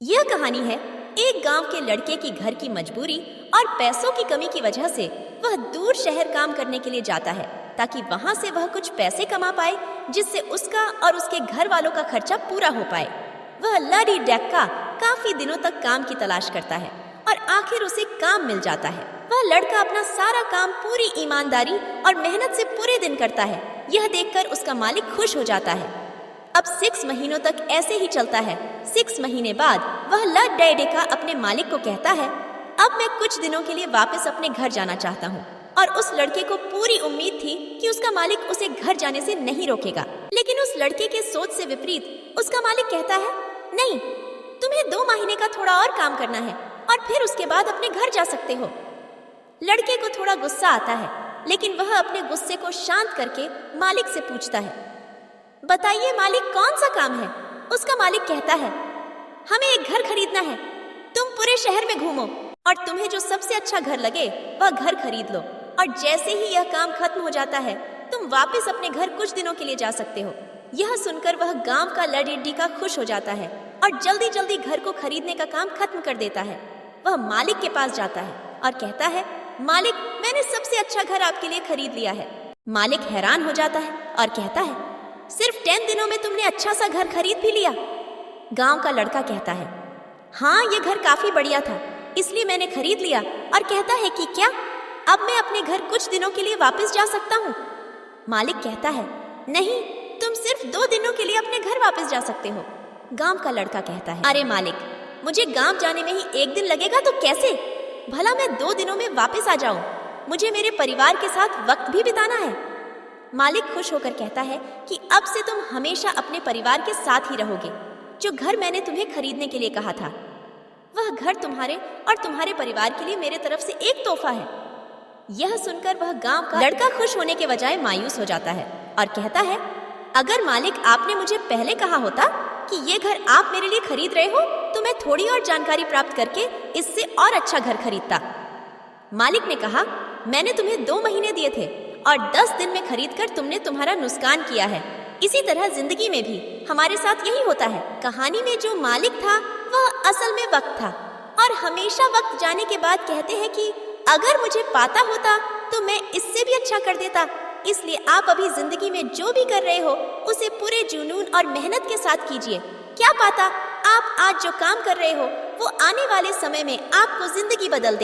यह कहानी है एक गांव के लड़के की घर की मजबूरी और पैसों की कमी की वजह से वह दूर शहर काम करने के लिए जाता है ताकि वहां से वह कुछ पैसे कमा पाए जिससे उसका और उसके घर वालों का खर्चा पूरा हो पाए। वह लड़ी डैक्का काफी दिनों तक काम की तलाश करता है और आखिर उसे काम मिल जाता है। वह लड़का अपना सारा काम पूरी ईमानदारी और मेहनत से पूरे दिन करता है। यह देखकर उसका मालिक खुश हो जाता है। अब 6 महीनों तक ऐसे ही चलता है। 6 महीने बाद वह लड़का अपने मालिक को कहता है, अब मैं कुछ दिनों के लिए वापस अपने घर जाना चाहता हूँ। और उस लड़के को पूरी उम्मीद थी कि उसका मालिक उसे घर जाने से नहीं रोकेगा, लेकिन उस लड़के के सोच से विपरीत उसका मालिक कहता है, नहीं, तुम्हें 2 महीने का थोड़ा और काम करना है और फिर उसके बाद अपने घर जा सकते हो। लड़के को थोड़ा गुस्सा आता है, लेकिन वह अपने गुस्से को शांत करके मालिक से पूछता है, बताइए मालिक, कौन सा काम है? उसका मालिक कहता है, हमें एक घर खरीदना है। तुम पूरे शहर में घूमो और तुम्हें जो सबसे अच्छा घर लगे वह घर खरीद लो, और जैसे ही यह काम खत्म हो जाता है तुम वापस अपने घर कुछ दिनों के लिए जा सकते हो। यह सुनकर वह गांव का लड़का खुश हो जाता है और जल्दी जल्दी घर को खरीदने का काम खत्म कर देता है। वह मालिक के पास जाता है और कहता है, मालिक, मैंने सबसे अच्छा घर आपके लिए खरीद लिया है। मालिक हैरान हो जाता है और कहता है, सिर्फ 10 दिनों में तुमने अच्छा सा घर खरीद भी लिया? गांव का लड़का कहता है, हाँ, ये घर काफी बढ़िया था, इसलिए मैंने खरीद लिया। और कहता है कि क्या अब मैं अपने घर कुछ दिनों के लिए वापस जा सकता हूँ? मालिक कहता है, नहीं, तुम सिर्फ 2 दिनों के लिए अपने घर वापस जा सकते हो। गांव का लड़का कहता है, अरे मालिक, मुझे गांव जाने में ही 1 दिन लगेगा तो कैसे? भला मैं 2 दिनों में वापस आ जाऊं? मुझे मेरे परिवार के साथ वक्त भी बिताना है। मालिक खुश होकर कहता है कि अब से तुम हमेशा अपने परिवार के साथ ही रहोगे। जो घर मैंने तुम्हें खरीदने के लिए कहा था, वह घर तुम्हारे और तुम्हारे परिवार के लिए मेरे तरफ से एक तोहफा है। यह सुनकर वह गांव का लड़का खुश होने के बजाय मायूस हो जाता है और कहता है, अगर मालिक आपने मुझे पहले कहा होता कि ये घर आप मेरे लिए खरीद रहे हो तो मैं थोड़ी और जानकारी प्राप्त करके इससे और अच्छा घर खरीदता। मालिक ने कहा, मैंने तुम्हें 2 महीने दिए थे और 10 दिन में खरीदकर तुमने तुम्हारा नुकसान किया है। इसी तरह जिंदगी में भी हमारे साथ यही होता है। कहानी में जो मालिक था वह असल में वक्त था, और हमेशा वक्त जाने के बाद कहते हैं कि अगर मुझे पाता होता तो मैं इससे भी अच्छा कर देता। इसलिए आप अभी जिंदगी में जो भी कर रहे हो उसे पूरे जुनून और मेहनत के साथ कीजिए। क्या पता आप आज जो काम कर रहे हो वो आने वाले समय में आपको जिंदगी बदल दे।